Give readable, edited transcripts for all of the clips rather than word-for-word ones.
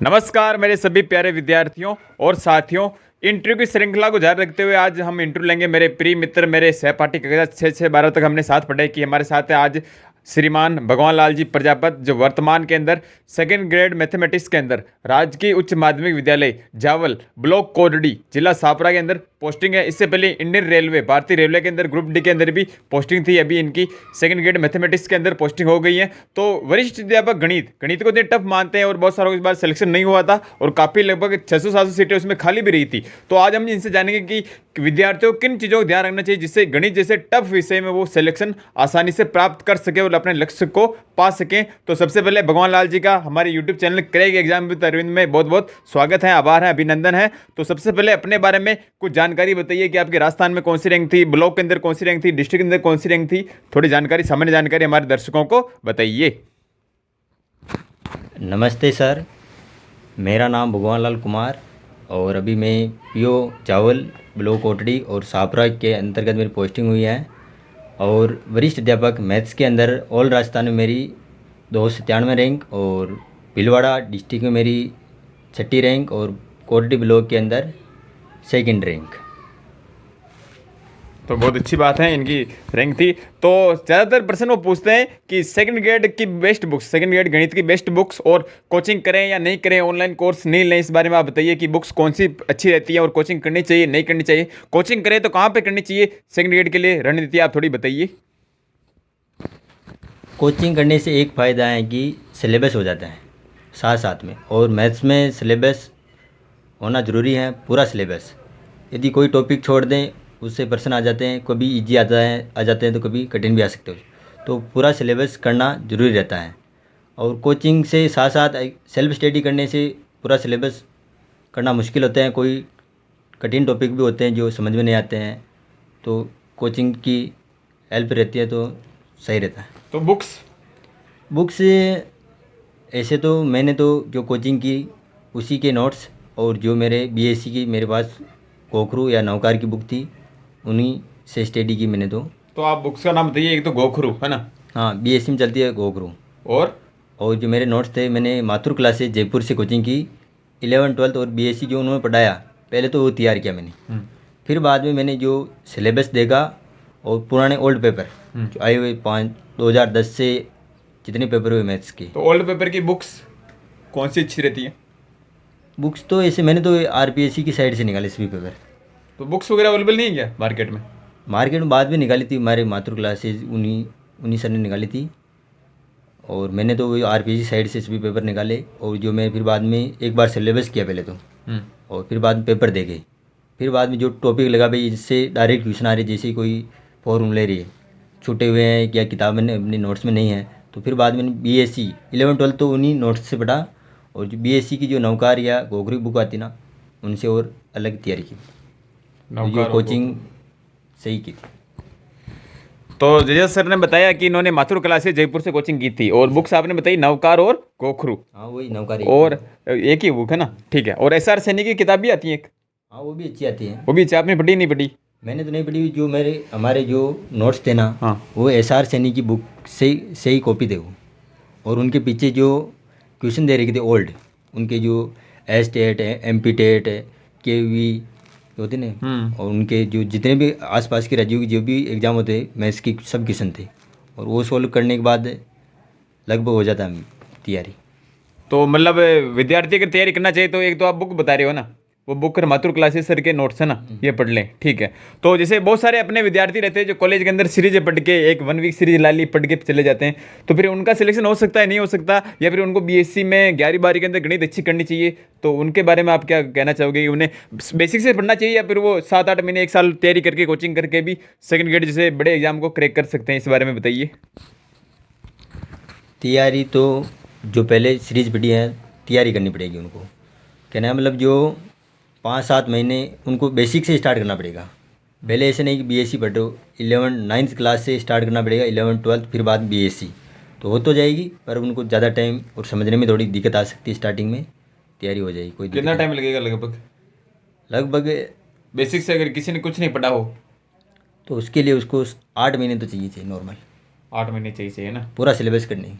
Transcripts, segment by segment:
नमस्कार मेरे सभी प्यारे विद्यार्थियों और साथियों। इंटरव्यू की श्रृंखला को जारी रखते हुए आज हम इंटरव्यू लेंगे मेरे प्रिय मित्र, मेरे सहपाठी कक्षा 6 से 12 तक हमने साथ पढ़ाई की। हमारे साथ है आज श्रीमान भगवान लाल जी प्रजापत, जो वर्तमान के अंदर सेकेंड ग्रेड मैथमेटिक्स के अंदर राजकीय उच्च माध्यमिक विद्यालय जावल, ब्लॉक कोडडी, जिला छापरा के अंदर पोस्टिंग है। इससे पहले इंडियन रेलवे, भारतीय रेलवे के अंदर ग्रुप डी के अंदर भी पोस्टिंग थी। अभी इनकी सेकंड ग्रेड मैथमेटिक्स के अंदर पोस्टिंग हो गई है। तो वरिष्ठ अध्यापक गणित को इतने टफ मानते हैं और बहुत सारों को इस बार सिलेक्शन नहीं हुआ था और काफ़ी लगभग 600-700 सीटें उसमें खाली भी रही थी। तो आज हम इनसे जानेंगे कि विद्यार्थियों को किन चीज़ों का ध्यान रखना चाहिए जिससे गणित जैसे टफ विषय में वो सिलेक्शन आसानी से प्राप्त कर सके और अपने लक्ष्य को पा सकें। तो सबसे पहले भगवान लाल जी का हमारे YouTube channel crack exam with Arvind में बहुत बहुत स्वागत है, आभार है, अभिनंदन है। तो सबसे पहले अपने बारे में कुछ जानकारी बताइए कि आपके राजस्थान में कौन सी रैंक थी, ब्लॉक के अंदर कौन सी रैंक थी, डिस्ट्रिक्ट के अंदर कौन सी रैंक थी। थोड़ी जानकारी, सामान्य जानकारी हमारे दर्शकों को बताइए। नमस्ते सर, मेरा नाम भगवान लाल कुमार और अभी मैं पीओ चावल, ब्लॉक कोटड़ी और छापरा के अंतर्गत मेरी पोस्टिंग हुई है। और वरिष्ठ अध्यापक मैथ्स के अंदर ऑल राजस्थान में मेरी 293 रैंक और भीलवाड़ा डिस्ट्रिक्ट में मेरी 6ठी रैंक और कोटड़ी ब्लॉक के अंदर सेकंड रैंक। तो बहुत अच्छी बात है, इनकी रैंक थी। तो ज़्यादातर प्रश्न वो पूछते हैं कि सेकंड ग्रेड की बेस्ट बुक्स, सेकंड ग्रेड गणित की बेस्ट बुक्स और कोचिंग करें या नहीं करें, ऑनलाइन कोर्स नहीं लें, इस बारे में आप बताइए कि बुक्स कौन सी अच्छी रहती है और कोचिंग करनी चाहिए नहीं करनी चाहिए। कोचिंग करें तो कहाँ पर करनी चाहिए, सेकंड ग्रेड के लिए रणनीति आप थोड़ी बताइए। कोचिंग करने से एक फ़ायदा है कि सिलेबस हो जाता है साथ साथ में, और मैथ्स में सिलेबस होना ज़रूरी है, पूरा सिलेबस। यदि कोई टॉपिक छोड़ दें उससे प्रश्न आ जाते हैं, कभी इजी आ जाते हैं तो कभी कठिन भी आ सकते हो। तो पूरा सिलेबस करना ज़रूरी रहता है। और कोचिंग से साथ साथ सेल्फ स्टडी करने से पूरा सिलेबस करना मुश्किल होता है। कोई कठिन टॉपिक भी होते हैं जो समझ में नहीं आते हैं, तो कोचिंग की हेल्प रहती है तो सही रहता है। तो बुक्स ऐसे तो मैंने तो जो कोचिंग की उसी के नोट्स, और जो मेरे बीएससी की मेरे पास गोखरू या नौकार की बुक थी उन्हीं से स्टडी की मैंने तो आप बुक्स का नाम बताइए। एक तो गोखरू है ना? हाँ, बीएससी में चलती है गोखरू। और जो मेरे नोट्स थे, मैंने माथुर क्लासेस जयपुर से कोचिंग की 11, 12 और बीएससी जो उन्होंने पढ़ाया पहले तो वो तैयार किया मैंने। फिर बाद में मैंने जो सिलेबस देखा और पुराने ओल्ड पेपर जो आए हुए 2010 से जितने पेपर हुए मैथ्स के, तो ओल्ड पेपर की बुक्स कौन सी अच्छी रहती है? बुक्स तो ऐसे मैंने तो आरपीएससी की साइड से निकाले सभी पेपर। तो बुक्स वगैरह अवेलेबल नहीं है क्या मार्केट में? मार्केट में बाद में निकाली थी, हमारे माथुर क्लासेज उन्हीं सर ने निकाली थी। और मैंने तो वही आरपीएससी साइड से सभी पेपर निकाले। और जो मैं फिर बाद में एक बार सिलेबस किया पहले तो, और फिर बाद में पेपर देखे। फिर बाद में जो टॉपिक लगा भाई इससे डायरेक्ट क्वेश्चन आ रही, जैसे कोई फॉर्मूले रही है छूटे हुए हैं या किताब में अपने नोट्स में नहीं है, तो फिर बाद में बीएससी 11, 12 तो उन्हीं नोट्स से पढ़ा। और जो बीएससी की जो नौकार या गोखरी बुक आती ना, उनसे और अलग तैयारी की, तो जो कोचिंग सही की। तो जैसे सर ने बताया कि इन्होंने माथुर क्लासेस जयपुर से कोचिंग की थी, और बुक्स आपने बताई नवकार और गोखरू। हाँ, वही नौकार और एक ही बुक है ना? ठीक है। और एसआर सैनी की किताब भी आती है एक? हाँ, वो भी अच्छी आती है। वो भी अच्छी, आपने पढ़ी नहीं पढ़ी? मैंने तो नहीं पढ़ी। जो हमारे जो नोट्स थे ना, हाँ, वो एसआर सैनी की बुक से ही कॉपी थे वो। और उनके पीछे जो क्वेश्चन दे रखे थे ओल्ड, उनके जो एस टेट है, एमपी टेट है, केवी होते ना, और उनके जो जितने भी आसपास के राज्यों के जो भी एग्ज़ाम होते मैथ्स की सब क्वेश्चन थे। और वो सॉल्व करने के बाद लगभग हो जाता है तैयारी। तो मतलब विद्यार्थी अगर तैयारी करना चाहिए तो एक तो आप बुक बता रहे हो ना, वो बुक माथुर क्लासेस सर के नोट्स है ना, ये पढ़ लें। ठीक है। तो जैसे बहुत सारे अपने विद्यार्थी रहते हैं जो कॉलेज के अंदर सीरीज पढ़ के, एक 1 वीक सीरीज लाली पढ़ के चले जाते हैं, तो फिर उनका सिलेक्शन हो सकता है नहीं हो सकता, या फिर उनको बीएससी में 11वीं 12वीं के अंदर गणित अच्छी करनी चाहिए, तो उनके बारे में आप क्या कहना चाहोगे कि उन्हें बेसिक से पढ़ना चाहिए या फिर वो 7-8 महीने 1 साल तैयारी करके कोचिंग करके भी सेकंड ग्रेड जैसे बड़े एग्जाम को क्रैक कर सकते हैं? इस बारे में बताइए। तैयारी तो जो पहले सीरीज पढ़ी है तैयारी करनी पड़ेगी उनको। कहना है मतलब जो 5-7 महीने उनको बेसिक से स्टार्ट करना पड़ेगा। पहले ऐसे नहीं कि बीएससी पढ़ो, 9th क्लास से स्टार्ट करना पड़ेगा, 11, 12 फिर बाद बीएससी तो हो तो जाएगी, पर उनको ज़्यादा टाइम और समझने में थोड़ी दिक्कत आ सकती है। स्टार्टिंग में तैयारी हो जाएगी। कोई कितना टाइम लगेगा लगभग बेसिक से अगर किसी ने कुछ नहीं पढ़ा हो तो उसके लिए उसको 8 महीने तो चाहिए नॉर्मल। 8 महीने चाहिए ना पूरा सिलेबस करने।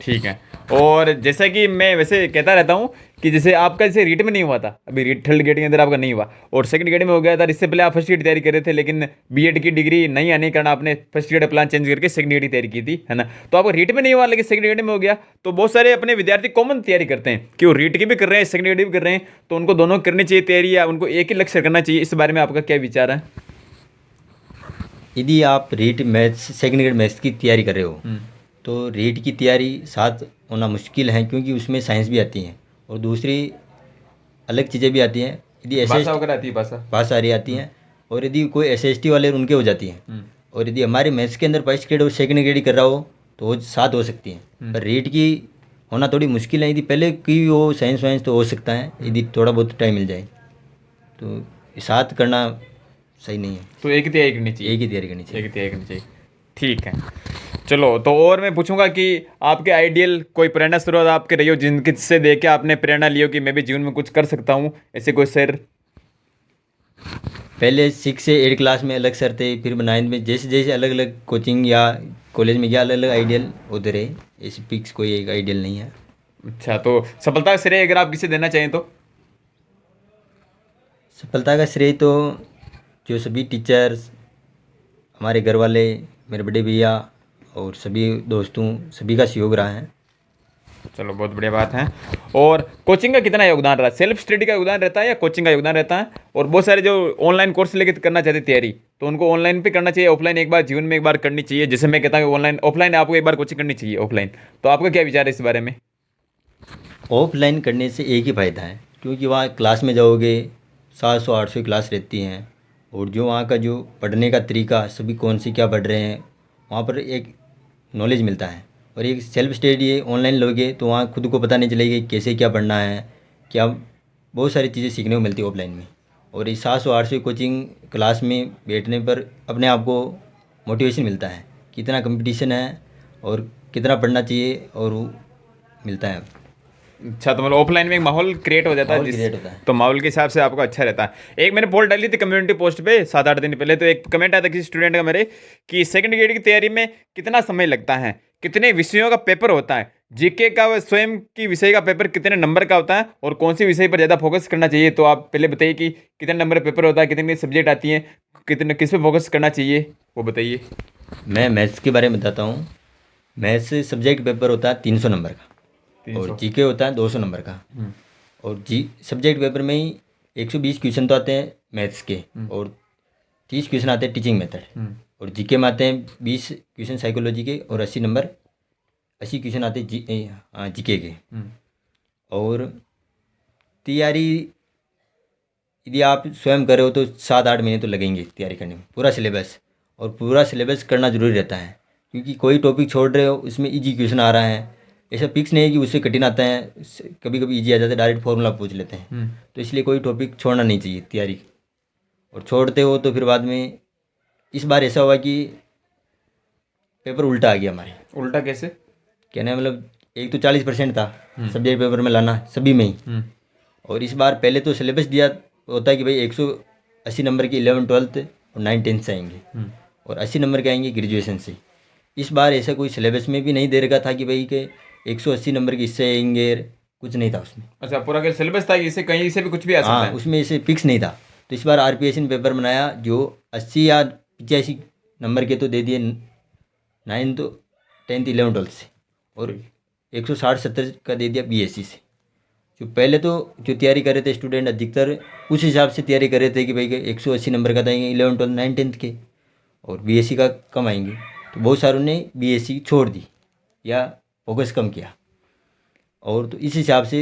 ठीक है। और जैसा कि मैं वैसे कहता रहता हूँ कि जैसे आपका जैसे रीट में नहीं हुआ था, अभी रीट थर्ड गेट के अंदर आपका नहीं हुआ और सेकंड गेट में हो गया था, इससे पहले आप फर्स्ट गेट तैयारी कर रहे थे, लेकिन बीएड की डिग्री नहीं आने के कारण आपने फर्स्ट गेट प्लान चेंज करके सेकंड गेट की तैयारी की थी, है ना। तो आपका रीट में नहीं हुआ लेकिन सेकंड गेट में हो गया। तो बहुत सारे अपने विद्यार्थी कॉमन तैयारी करते हैं कि वो रीट की भी कर रहे हैं, सेकंड गेट भी कर रहे हैं, तो उनको दोनों करनी चाहिए तैयारी या उनको एक ही लक्ष्य करना चाहिए, इस बारे में आपका क्या विचार है? यदि आप REET maths second grade maths की तैयारी कर रहे हो तो रीट की तैयारी साथ होना मुश्किल है, क्योंकि उसमें साइंस भी आती है और दूसरी अलग चीज़ें भी आती हैं। यदि एस भाषा वगैरह आती है, भाषा भाषा सारी आती हैं, और यदि कोई SST वाले उनके हो जाती हैं, और यदि हमारे मैथ्स के अंदर फर्स्ट ग्रेड और सेकंड ग्रेड कर रहा हो तो वो साथ हो सकती हैं, पर रीट की होना थोड़ी मुश्किल है। यदि पहले की हो साइंस वाइंस तो हो सकता है, यदि थोड़ा बहुत टाइम मिल जाए तो साथ करना सही नहीं है। तो एक ही तैयारी करनी चाहिए, एक ही तैयारी करनी चाहिए। एक ही तैयारी करनी चाहिए। ठीक है, चलो। तो और मैं पूछूंगा कि आपके आइडियल कोई प्रेरणा स्रोत आपके रही हो जिनसे देख के आपने प्रेरणा ली हो कि मैं भी जीवन में कुछ कर सकता हूँ, ऐसे कोई सर? पहले 6 से 8 क्लास में अलग सर थे, फिर 9 में जैसे जैसे अलग अलग कोचिंग या कॉलेज में गया अलग अलग आइडियल होते रहे, ऐसे फिक्स कोई एक आइडियल नहीं है। अच्छा, तो सफलता का श्रेय अगर आप किसे देना चाहें तो? सफलता का श्रेय तो जो सभी टीचर्स, हमारे घर वाले, मेरे बड़े भैया और सभी दोस्तों, सभी का सहयोग रहा है। चलो, बहुत बढ़िया बात है। और कोचिंग का कितना योगदान रहा? सेल्फ स्टडी का योगदान रहता है या कोचिंग का योगदान रहता है? और बहुत सारे जो ऑनलाइन कोर्स लेके करना चाहते तैयारी, तो उनको ऑनलाइन पे करना चाहिए, ऑफलाइन एक बार जीवन में एक बार करनी चाहिए? जैसे मैं कहता हूँ ऑनलाइन ऑफलाइन आपको एक बार कोचिंग करनी चाहिए ऑफलाइन, तो आपका क्या विचार है इस बारे में? ऑफलाइन करने से एक ही फ़ायदा है, क्योंकि वहाँ क्लास में जाओगे 700-800 क्लास रहती हैं, और जो वहाँ का जो पढ़ने का तरीका, सभी कौन सी क्या पढ़ रहे हैं, वहाँ पर एक नॉलेज मिलता है। और एक सेल्फ स्टडी ऑनलाइन लोगे तो वहाँ खुद को पता नहीं चलेगा कि कैसे क्या पढ़ना है, क्या बहुत सारी चीज़ें सीखने को मिलती है ऑफलाइन में। और इस 700-800 कोचिंग क्लास में बैठने पर अपने आप को मोटिवेशन मिलता है, कितना कंपटीशन है और कितना पढ़ना चाहिए, और वो मिलता है। अच्छा, तो मतलब ऑफलाइन में एक माहौल क्रिएट हो जाता है, माहौल create होता है। तो माहौल के हिसाब से आपको अच्छा रहता है। एक मैंने पोल डाली थी कम्युनिटी पोस्ट पे 7-8 दिन पहले, तो एक कमेंट आया था किसी स्टूडेंट का मेरे कि सेकंड ग्रेड की तैयारी में कितना समय लगता है, कितने विषयों का पेपर होता है, जीके का व स्वयं की विषय का पेपर कितने नंबर का होता है, और कौन सी विषय पर ज़्यादा फोकस करना चाहिए। तो आप पहले बताइए कि कितने नंबर का पेपर होता है, कितनी सब्जेक्ट आती हैं, कितने किस पे फोकस करना चाहिए, वो बताइए। मैं मैथ्स के बारे में बताता हूँ। मैथ्स सब्जेक्ट पेपर होता है 300 नंबर का, 300। और जीके होता है 200 नंबर का। और सब्जेक्ट पेपर में ही 120 क्वेश्चन तो आते हैं मैथ्स के, और 30 क्वेश्चन आते हैं टीचिंग मेथड, और जीके में आते हैं 20 क्वेश्चन साइकोलॉजी के, और 80 क्वेश्चन आते हैं जीके के। और तैयारी यदि आप स्वयं कर रहे हो तो 7-8 महीने तो लगेंगे तैयारी करने में, पूरा सिलेबस। और पूरा सिलेबस करना जरूरी रहता है, क्योंकि कोई टॉपिक छोड़ रहे हो उसमें इजी क्वेश्चन आ रहा है, ऐसा फिक्स नहीं है कि उससे कठिन आता है, कभी कभी इजी आ जाता है, डायरेक्ट फॉर्मूला पूछ लेते हैं। तो इसलिए कोई टॉपिक छोड़ना नहीं चाहिए तैयारी, और छोड़ते हो तो फिर बाद में इस बार ऐसा हुआ कि पेपर उल्टा आ गया हमारे। उल्टा कैसे? कहने का मतलब एक तो 40% था सब्जेक्ट पेपर में लाना सभी में ही, और इस बार पहले तो सिलेबस दिया होता है कि भाई 180 नंबर की 11th 12th और 9th 10th से आएंगे, और 80 नंबर के आएंगे ग्रेजुएशन से। इस बार ऐसा कोई सिलेबस में भी नहीं दे रखा था कि भाई के 180 नंबर के इससे आएंगे, कुछ नहीं था उसमें। अच्छा, पूरा का सिलेबस था कि इससे कहीं से भी कुछ भी आ सकता हाँ, है? उसमें ऐसे फिक्स नहीं था। तो इस बार RPSC ने पेपर बनाया जो 80 या 85 नंबर के तो दे दिए 9th 10th 11th 12th से, और 160-70 का दे दिया BSc से। जो पहले तो जो तैयारी कर रहे थे स्टूडेंट अधिकतर उस हिसाब से तैयारी कर रहे थे कि भाई 180 नंबर का देंगे 11th 12th 9th 10th के, और BSc का कम आएंगे। तो बहुत सारों ने BSc छोड़ दी या फोकस कम किया, और तो इस हिसाब से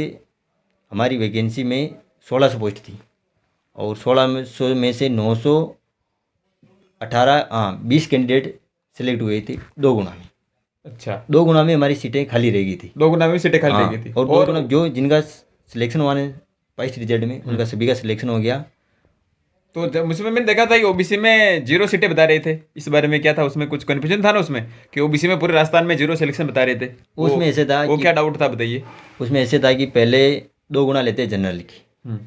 हमारी वैकेंसी में 1600 पोस्ट थी, और 1600 में से 20 कैंडिडेट सेलेक्ट हुए थे 2 गुना में। अच्छा, 2 गुना में हमारी सीटें खाली रह गई थी। 2 गुना में सीटें खाली हाँ, रह गई थी। और 2 गुना जो जिनका सिलेक्शन हुआ है फर्स्ट रिजल्ट में, उनका सभी का सिलेक्शन हो गया। तो जब उसमें मैंने देखा था कि ओबीसी में 0 सीटें बता रहे थे, इस बारे में क्या था? उसमें कुछ कन्फ्यूजन था ना उसमें कि ओबीसी में पूरे राजस्थान में 0 सिलेक्शन बता रहे थे। उसमें ऐसे था वो कि क्या डाउट था, बताइए। उसमें ऐसे था कि पहले 2 गुना लेते हैं जनरल की।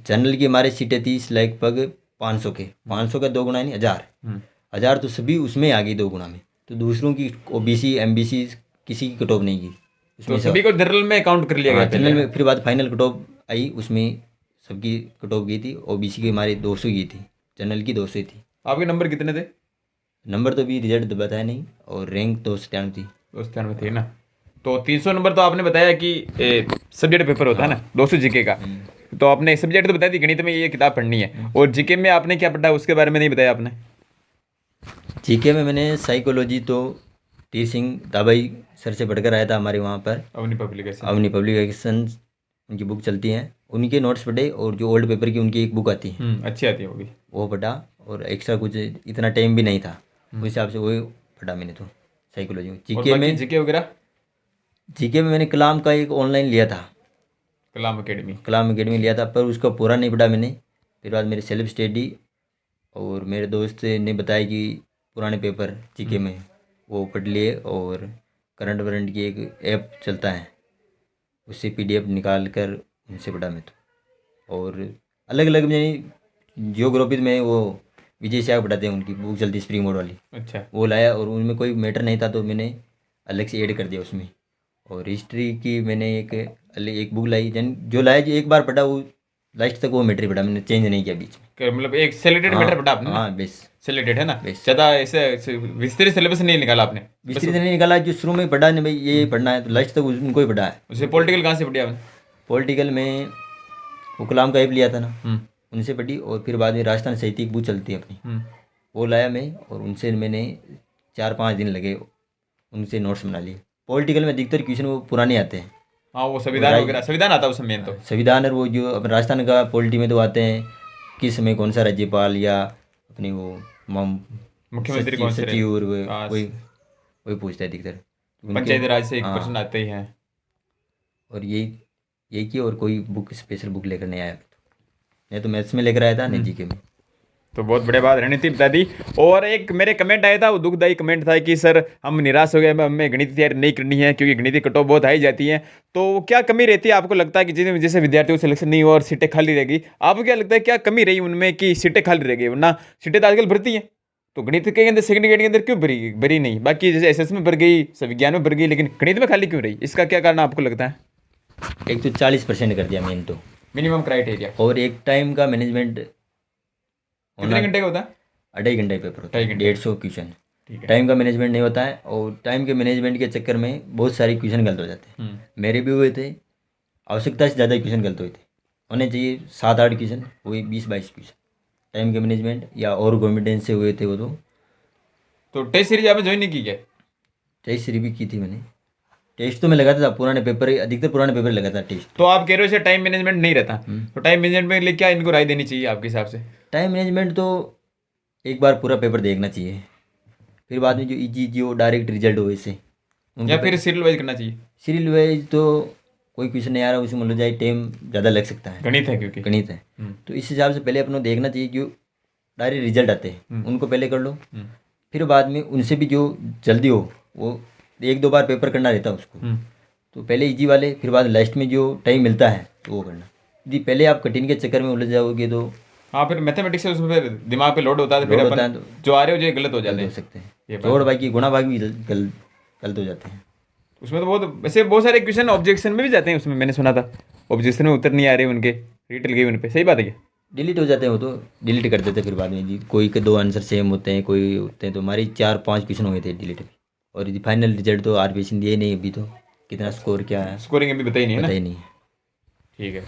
जनरल की हमारी सीटें थी लगभग 500 के, 500 का 2 गुना यानी 1000 तो सभी उसमें आ गई 2 गुना में। तो दूसरों की OBC MBC किसी की कट ऑफ नहीं की तो सभी को जनरल में काउंट कर लिया गया जनरल पहले। में फिर बाद फाइनल कट ऑफ आई, उसमें सबकी कट ऑफ गई थी। ओबीसी की हमारी 200 की थी, जनरल की 200 थी। आपके नंबर कितने थे? नंबर तो अभी रिजल्ट बताया नहीं, और रैंक 293 थी। उस स्थान में थे ना। तो 300 नंबर तो आपने बताया कि सब्जेक्ट पेपर होता है ना, 200 जीके का। तो आपने सब्जेक्ट तो बता दी, गणित में ये किताब पढ़नी है, और जीके में आपने क्या पढ़ा उसके बारे में नहीं बताया आपने। जीके में मैंने साइकोलॉजी तो टी सिंह दाबाई सर से पढ़कर आया था हमारे वहाँ पर, अवनी पब्लिकेशन। अवनी पब्लिकेशन, उनकी बुक चलती हैं, उनके नोट्स पढ़े, और जो ओल्ड पेपर की उनकी एक बुक आती है अच्छी आती है वो भी। वो पढ़ा। और एक्स्ट्रा कुछ इतना टाइम भी नहीं था, उस हिसाब से वही पढ़ा मैंने तो साइकोलॉजी। और जीके बाकी में, जीके वगैरह जीके में मैंने कलाम का एक ऑनलाइन लिया था, कलाम एकेडमी। कलाम एकेडमी लिया था, पर उसका पूरा नहीं पढ़ा मैंने। फिर बाद मेरे सेल्फ स्टडी और मेरे दोस्त ने बताया कि पुराने पेपर जीके में वो पढ़ लिए, और करंट वरंट की एक ऐप चलता है, उससे पीडीएफ निकाल कर उनसे पढ़ा मैं तो। और अलग अलग मैंने जियोग्राफी में वो विजय शाह पढ़ाते हैं, उनकी बुक चलती है स्प्रिंग बोर्ड वाली, अच्छा। वो लाया, और उनमें कोई मैटर नहीं था तो मैंने अलग से ऐड कर दिया उसमें। और हिस्ट्री की मैंने एक बुक लाई, जो लाया जो एक बार पढ़ा वो लास्ट तक वो मैटर ही पढ़ा मैंने, चेंज नहीं किया बीच में। मतलब एक सिलेक्टेड मैटर पढ़ा आपने ना? हाँ बेस सिलेक्टेड है ना, बेस। ज़्यादा ऐसे विस्तृत सिलेबस नहीं निकाला आपने। विस्तृत नहीं निकाला, जो शुरू में पढ़ा नहीं भाई ये पढ़ना है, तो लास्ट तक उनको ही पढ़ा है। उसे पॉलिटिकल कहाँ से पढ़ी आपने? पॉलिटिकल में वो कलाम का ऐप लिया था ना, हम्म, उनसे पढ़ी। और फिर बाद में राजस्थान साहित्य की बुक चलती है अपनी, वो लाया मैं, और उनसे मैंने 4-5 दिन लगे, उनसे नोट्स बना लिए। पॉलिटिकल में अधिकतर क्वेश्चन वो पुराने आते हैं, हाँ वो संविधान वगैरह, संविधान आता है उसमें मेन तो। संविधान, और वो जो अपने राजस्थान का पॉलिटी में तो आते हैं, किस समय कौन सा राज्यपाल या अपनी वो मुख्यमंत्री कौन से रहे? सचिव, और हाँ, वही वही पूछता है अधिकतर पंचायती राज से एक हाँ। प्रश्न आते ही हैं। और यही की, और कोई बुक स्पेशल बुक लेकर नहीं आया, नहीं तो मैथ्स में लेकर आया था, नहीं जीके में। तो बहुत बढ़िया बात रणनीति बता दी। और एक मेरे कमेंट आया था, वो दुखदायी कमेंट था कि सर हम निराश हो गए, हमें गणित की तैयारी नहीं करनी है क्योंकि गणित की कट ऑफ बहुत हाई जाती है। तो क्या कमी रहती है आपको लगता है कि जिसमें जैसे विद्यार्थियों को सिलेक्शन नहीं हुआ और सीटें खाली रहेगी, आपको क्या लगता है क्या कमी रही उनमें कि सीटें खाली रह गई? वरना सीटें तो आजकल भरती हैं, तो गणित के अंदर सेकंड ग्रेड के अंदर क्यों भरी नहीं? बाकी जैसे एसएस में भर गई, विज्ञान में भर गई, लेकिन गणित में खाली क्यों रही? इसका क्या कारण आपको लगता है? एक तो 40% कर दिया मेन तो, मिनिमम क्राइटेरिया और एक टाइम का मैनेजमेंट कितने घंटे का होता है? 2.5 घंटे पेपर होता है, 150 क्वेश्चन। ठीक है। टाइम का मैनेजमेंट नहीं होता है, और टाइम के मैनेजमेंट के चक्कर में बहुत सारे क्वेश्चन गलत हो जाते हैं। मेरे भी हुए थे, आवश्यकता से ज़्यादा क्वेश्चन गलत हुए थे, होने चाहिए 7-8 क्वेश्चन, वही 20-22 क्वेश्चन टाइम के मैनेजमेंट या और कॉन्फिडेंस से हुए थे वो। तो टेस्ट सीरीज आपने ज्वाइन नहीं की क्या? टेस्ट सीरीज भी की थी मैंने, टेस्ट तो मैं लगाता था, पुराने पेपर, अधिकतर पुराने पेपर लगाता था टेस्ट। तो आप कह रहे हो इसे टाइम मैनेजमेंट नहीं रहता, तो टाइम मैनेजमेंट में लिए क्या इनको राय देनी चाहिए आपके हिसाब से? टाइम मैनेजमेंट तो एक बार पूरा पेपर देखना चाहिए, फिर बाद में जो इजी जो डायरेक्ट रिजल्ट हो इससे, या फिर सीरियल वाइज करना चाहिए? सीरियल वाइज तो कोई क्वेश्चन नहीं आ रहा उसमें मान लो जाए टाइम ज़्यादा लग सकता है, गणित है क्योंकि गणित है, तो इस हिसाब से पहले अपना देखना चाहिए जो डायरेक्ट रिजल्ट आते हैं उनको पहले कर लो, फिर बाद में उनसे भी जो जल्दी हो, वो 1-2 बार पेपर करना रहता है उसको, तो पहले इजी वाले, फिर बाद लास्ट में जो टाइम मिलता है तो वो करना। यदि पहले आप कठिन के चक्कर में उलझ जाओगे तो हाँ, फिर मैथमेटिक्स से उसमें फिर दिमाग पे लोड होता है, फिर लोड अपन होता है तो जो आ रहे हो जो गलत हो जाते गलत हो हैं। सकते हैं, ये बात जोड़ भाग की गुणा भाग भी गलत हो जाते हैं। उसमें तो बहुत वैसे बहुत सारे क्वेश्चन ऑब्जेक्शन में भी जाते हैं, उसमें मैंने सुना था ऑब्जेक्शन में उत्तर नहीं आ रहे उनके, रिटल गई उन पे, सही बात है क्या? डिलीट हो जाते हैं, वो तो डिलीट कर देते हैं फिर बाद में, यदि कोई के 2 आंसर सेम होते हैं, कोई होते हैं, तो हमारी 4-5 क्वेश्चन हुए थे डिलीट भी। और यदि फाइनल रिजल्ट तो आरबीएससी दिए नहीं अभी, तो कितना स्कोर क्या है स्कोरिंग अभी बताई नहीं है ना? पता ही नहीं है। ठीक है,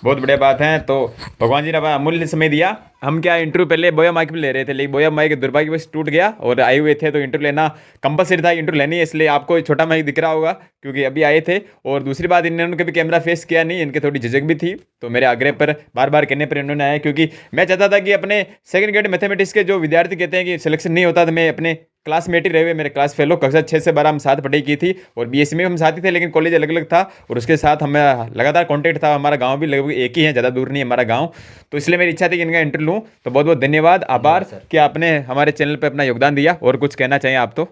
बहुत बढ़िया बात है। तो भगवान जी ने अपना अमूल्य समय दिया। हम क्या इंटरव्यू पहले बोया माइक में ले रहे थे, लेकिन बोया माइक दुर्भाग्यवश टूट गया और आए हुए थे, तो इंटरव्यू लेना कंपलसरी था, इंटरव्यू लेनी है, इसलिए आपको छोटा माइक दिख रहा होगा क्योंकि अभी आए थे। और दूसरी बात, इन्होंने कभी कैमरा फेस किया नहीं, इनके थोड़ी झिझक भी थी, तो मेरे आग्रह पर बार बार कहने पर इन्होंने आया, क्योंकि मैं चाहता था कि अपने सेकंड ग्रेड मैथमेटिक्स के जो विद्यार्थी कहते हैं कि सिलेक्शन नहीं होता, तो मैं अपने क्लासमेट ही रहे हुए, मेरे क्लास फेलो, कक्षा 6 से 12 हम साथ पढ़ाई की थी, और बीएससी में हम साथ ही थे, लेकिन कॉलेज अलग अलग था, और उसके साथ हमें लगातार कांटेक्ट था। हमारा गांव भी लगभग एक ही है, ज़्यादा दूर नहीं है हमारा गांव, तो इसलिए मेरी इच्छा थी कि इनका इंटरव्यू लूँ। तो बहुत बहुत धन्यवाद, आभार कि आपने हमारे चैनल पर अपना योगदान दिया। और कुछ कहना चाहिए आप? तो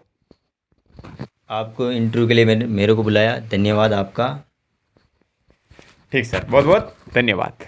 आपको इंटरव्यू के लिए मेरे को बुलाया, धन्यवाद आपका। ठीक सर, बहुत बहुत धन्यवाद।